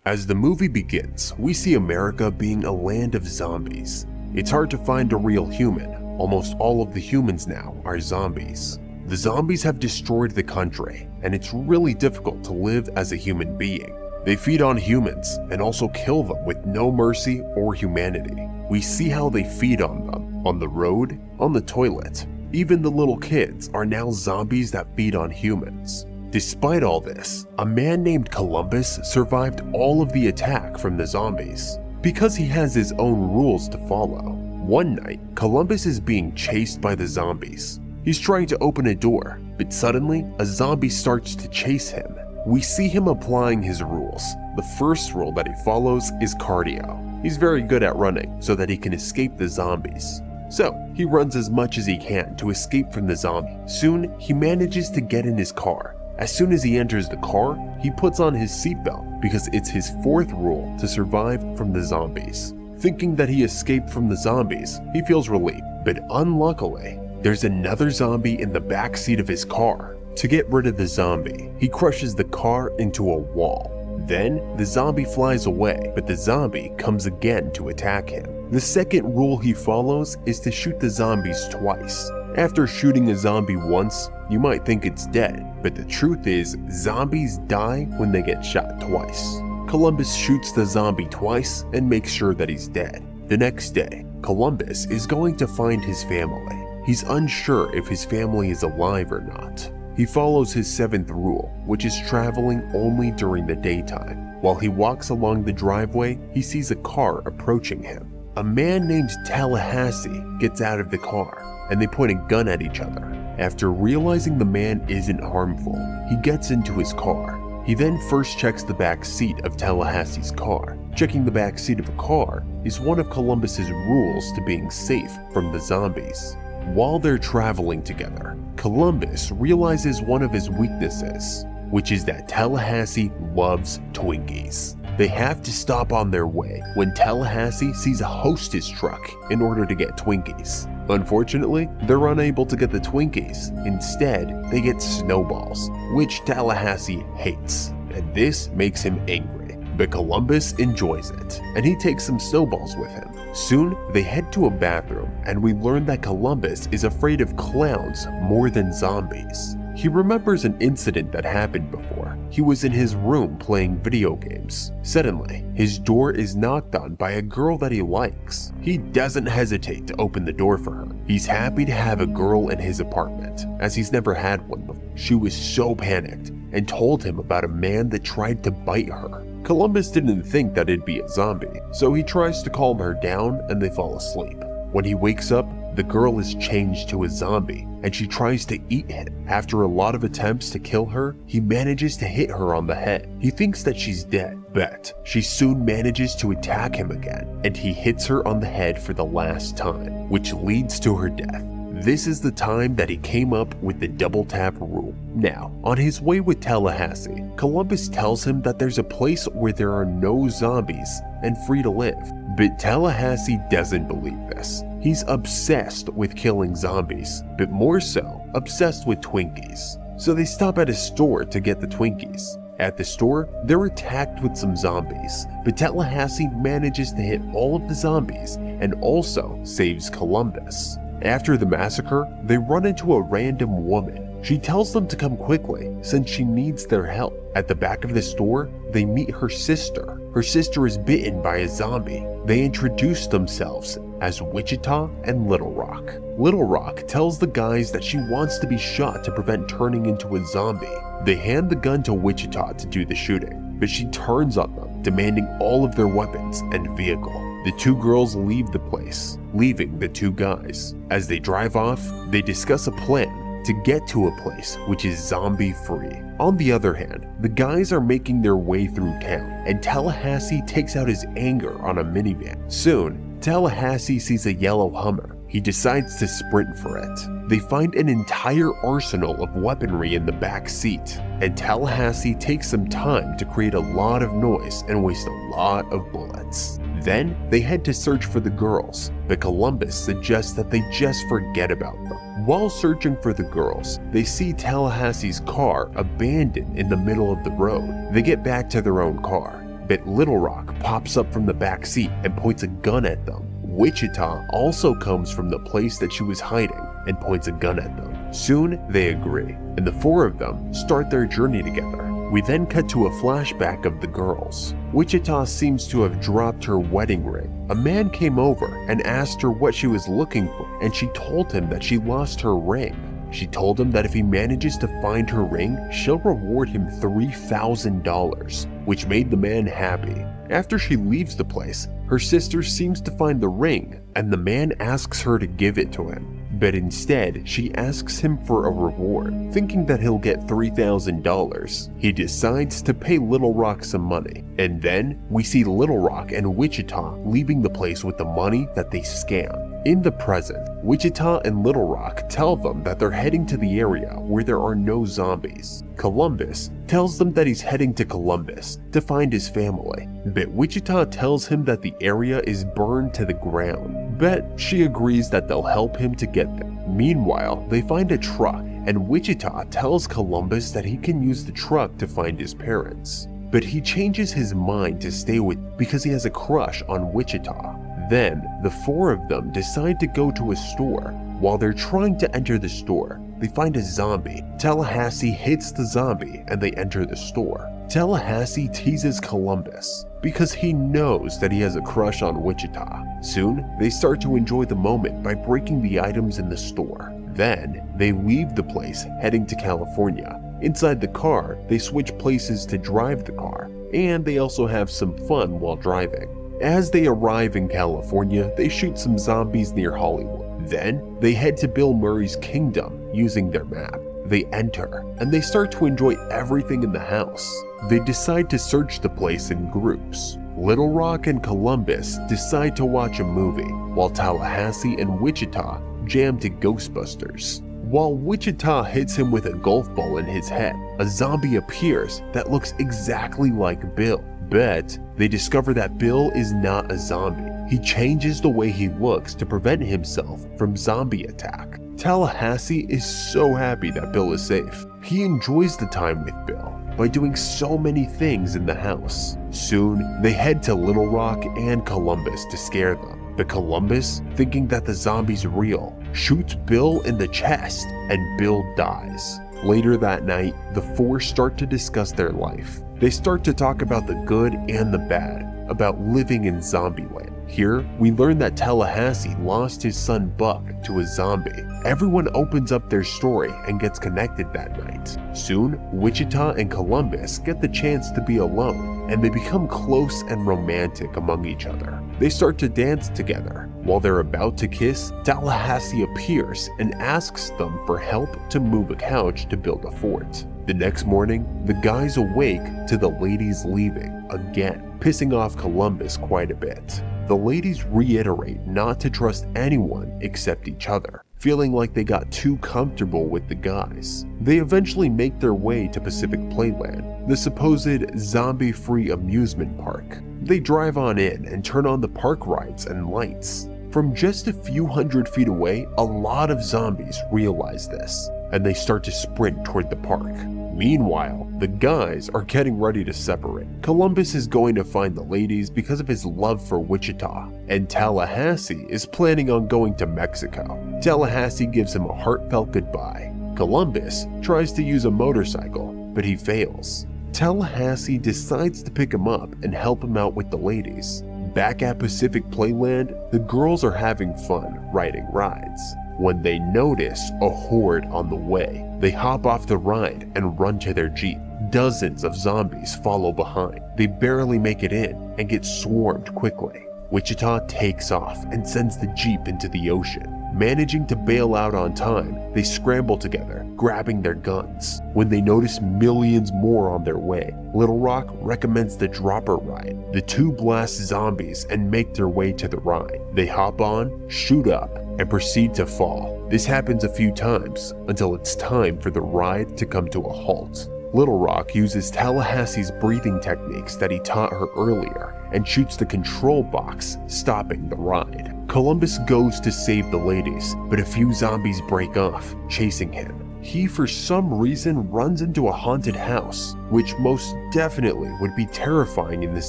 As the movie begins, we see America being a land of zombies. It's hard to find a real human. Almost all of the humans now are zombies. The zombies have destroyed the country, and it's really difficult to live as a human being. They feed on humans and also kill them with no mercy or humanity. We see how they feed on them, on the road, on the toilet. Even the little kids are now zombies that feed on humans. Despite all this, a man named Columbus survived all of the attack from the zombies because he has his own rules to follow. One night, Columbus is being chased by the zombies. He's trying to open a door, but suddenly a zombie starts to chase him. We see him applying his rules. The first rule that he follows is cardio. He's very good at running so that he can escape the zombies. So he runs as much as he can to escape from the zombie. Soon, he manages to get in his car. As soon as he enters the car, he puts on his seatbelt because it's his fourth rule to survive from the zombies. Thinking that he escaped from the zombies, he feels relieved, but unluckily, there's another zombie in the back seat of his car. To get rid of the zombie, he crushes the car into a wall. Then, the zombie flies away, but the zombie comes again to attack him. The second rule he follows is to shoot the zombies twice. After shooting a zombie once, you might think it's dead, but the truth is, zombies die when they get shot twice. Columbus shoots the zombie twice and makes sure that he's dead. The next day, Columbus is going to find his family. He's unsure if his family is alive or not. He follows his seventh rule, which is traveling only during the daytime. While he walks along the driveway, he sees a car approaching him. A man named Tallahassee gets out of the car, and they point a gun at each other. After realizing the man isn't harmful, he gets into his car. He then first checks the back seat of Tallahassee's car. Checking the back seat of a car is one of Columbus's rules to being safe from the zombies. While they're traveling together, Columbus realizes one of his weaknesses, which is that Tallahassee loves Twinkies. They have to stop on their way when Tallahassee sees a hostess truck in order to get Twinkies. Unfortunately, they're unable to get the Twinkies. Instead, they get snowballs, which Tallahassee hates, and this makes him angry. But Columbus enjoys it, and he takes some snowballs with him. Soon, they head to a bathroom, and we learn that Columbus is afraid of clowns more than zombies. He remembers an incident that happened before. He was in his room playing video games. Suddenly, his door is knocked on by a girl that he likes. He doesn't hesitate to open the door for her. He's happy to have a girl in his apartment, as he's never had one before. She was so panicked and told him about a man that tried to bite her. Columbus didn't think that it'd be a zombie, so he tries to calm her down and they fall asleep. When he wakes up, the girl is changed to a zombie and she tries to eat him. After a lot of attempts to kill her, he manages to hit her on the head. He thinks that she's dead, but she soon manages to attack him again, and he hits her on the head for the last time, which leads to her death. This is the time that he came up with the double tap rule. Now, on his way with Tallahassee, Columbus tells him that there's a place where there are no zombies and free to live. But Tallahassee doesn't believe this. He's obsessed with killing zombies, but more so, obsessed with Twinkies. So they stop at a store to get the Twinkies. At the store, they're attacked with some zombies, but Tallahassee manages to hit all of the zombies and also saves Columbus. After the massacre, they run into a random woman. She tells them to come quickly since she needs their help. At the back of the store, they meet her sister. Her sister is bitten by a zombie. They introduce themselves as Wichita and Little Rock. Little Rock tells the guys that she wants to be shot to prevent turning into a zombie. They hand the gun to Wichita to do the shooting, but she turns on them, demanding all of their weapons and vehicle. The two girls leave the place, leaving the two guys. As they drive off, they discuss a plan to get to a place which is zombie-free. On the other hand, the guys are making their way through town, and Tallahassee takes out his anger on a minivan. Soon, Tallahassee sees a yellow Hummer. He decides to sprint for it. They find an entire arsenal of weaponry in the back seat, and Tallahassee takes some time to create a lot of noise and waste a lot of bullets. Then, they head to search for the girls, but Columbus suggests that they just forget about them. While searching for the girls, they see Tallahassee's car abandoned in the middle of the road. They get back to their own car. but Little Rock pops up from the back seat and points a gun at them. Wichita also comes from the place that she was hiding and points a gun at them. Soon they agree, and the four of them start their journey together. We then cut to a flashback of the girls. Wichita seems to have dropped her wedding ring. A man came over and asked her what she was looking for, and she told him that she lost her ring. She told him that if he manages to find her ring, she'll reward him $3,000, which made the man happy. After she leaves the place, her sister seems to find the ring, and the man asks her to give it to him. But instead, she asks him for a reward, thinking that he'll get $3,000. He decides to pay Little Rock some money, and then we see Little Rock and Wichita leaving the place with the money that they scam. In the present, Wichita and Little Rock tell them that they're heading to the area where there are no zombies. Columbus tells them that he's heading to Columbus to find his family, but Wichita tells him that the area is burned to the ground, but she agrees that they'll help him to get there. Meanwhile, they find a truck, and Wichita tells Columbus that he can use the truck to find his parents, but he changes his mind to stay with because he has a crush on Wichita. Then, the four of them decide to go to a store. While they're trying to enter the store, they find a zombie. Tallahassee hits the zombie and they enter the store. Tallahassee teases Columbus because he knows that he has a crush on Wichita. Soon, they start to enjoy the moment by breaking the items in the store. Then, they leave the place, heading to California. Inside the car, they switch places to drive the car, and they also have some fun while driving. As they arrive in California, they shoot some zombies near Hollywood. Then, they head to Bill Murray's kingdom using their map. They enter, and they start to enjoy everything in the house. They decide to search the place in groups. Little Rock and Columbus decide to watch a movie, while Tallahassee and Wichita jam to Ghostbusters. While Wichita hits him with a golf ball in his head, a zombie appears that looks exactly like Bill. But they discover that Bill is not a zombie. He changes the way he looks to prevent himself from zombie attack. Tallahassee is so happy that Bill is safe. He enjoys the time with Bill by doing so many things in the house. Soon, they head to Little Rock and Columbus to scare them. But Columbus, thinking that the zombie's real, shoots Bill in the chest and Bill dies. Later that night, the four start to discuss their life. They start to talk about the good and the bad, about living in Zombieland. Here, we learn that Tallahassee lost his son Buck to a zombie. Everyone opens up their story and gets connected that night. Soon, Wichita and Columbus get the chance to be alone, and they become close and romantic among each other. They start to dance together. While they're about to kiss, Tallahassee appears and asks them for help to move a couch to build a fort. The next morning, the guys awake to the ladies leaving again, pissing off Columbus quite a bit. The ladies reiterate not to trust anyone except each other, feeling like they got too comfortable with the guys. They eventually make their way to Pacific Playland, the supposed zombie-free amusement park. They drive on in and turn on the park rides and lights. From just a few hundred feet away, a lot of zombies realize this, and they start to sprint toward the park. Meanwhile, the guys are getting ready to separate. Columbus is going to find the ladies because of his love for Wichita, and Tallahassee is planning on going to Mexico. Tallahassee gives him a heartfelt goodbye. Columbus tries to use a motorcycle, but he fails. Tallahassee decides to pick him up and help him out with the ladies. Back at Pacific Playland, the girls are having fun riding rides when they notice a horde on the way. They hop off the ride and run to their Jeep. Dozens of zombies follow behind. They barely make it in and get swarmed quickly. Wichita takes off and sends the Jeep into the ocean. Managing to bail out on time, they scramble together, grabbing their guns. When they notice millions more on their way, Little Rock recommends the dropper ride. The two blast zombies and make their way to the ride. They hop on, shoot up, and proceed to fall. This happens a few times until it's time for the ride to come to a halt. Little Rock uses Tallahassee's breathing techniques that he taught her earlier and shoots the control box, stopping the ride. Columbus goes to save the ladies, but a few zombies break off, chasing him. he for some reason runs into a haunted house, which most definitely would be terrifying in this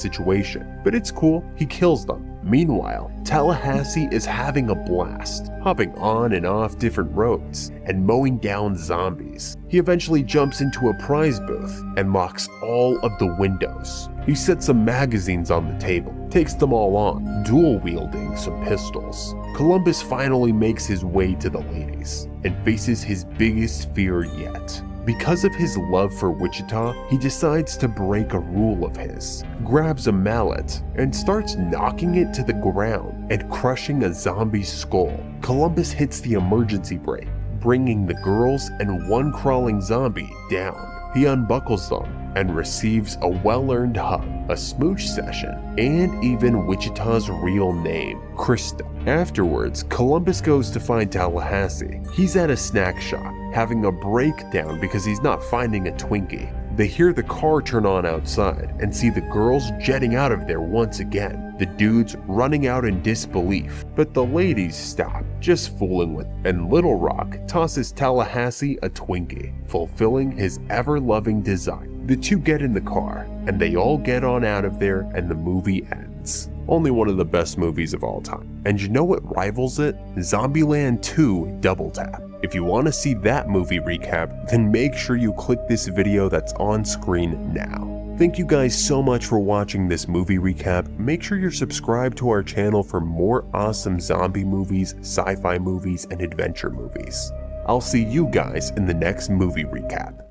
situation, but it's cool, he kills them. Meanwhile, Tallahassee is having a blast, hopping on and off different roads and mowing down zombies. He eventually jumps into a prize booth and locks all of the windows. He sets some magazines on the table, takes them all on, dual-wielding some pistols. Columbus finally makes his way to the ladies and faces his biggest fear yet. Because of his love for Wichita, he decides to break a rule of his, grabs a mallet, and starts knocking it to the ground and crushing a zombie's skull. Columbus hits the emergency brake, bringing the girls and one crawling zombie down. He unbuckles them and receives a well-earned hug, a smooch session, and even Wichita's real name, Krista. Afterwards, Columbus goes to find Tallahassee. He's at a snack shop, having a breakdown because he's not finding a Twinkie. They hear the car turn on outside and see the girls jetting out of there once again, the dudes running out in disbelief, but the ladies stop, just fooling with them, and Little Rock tosses Tallahassee a Twinkie, fulfilling his ever-loving desire. The two get in the car, and they all get on out of there, and the movie ends. Only one of the best movies of all time. And you know what rivals it? Zombieland 2 Double Tap. If you want to see that movie recap, then make sure you click this video that's on screen now. Thank you guys so much for watching this movie recap. Make sure you're subscribed to our channel for more awesome zombie movies, sci-fi movies, and adventure movies. I'll see you guys in the next movie recap.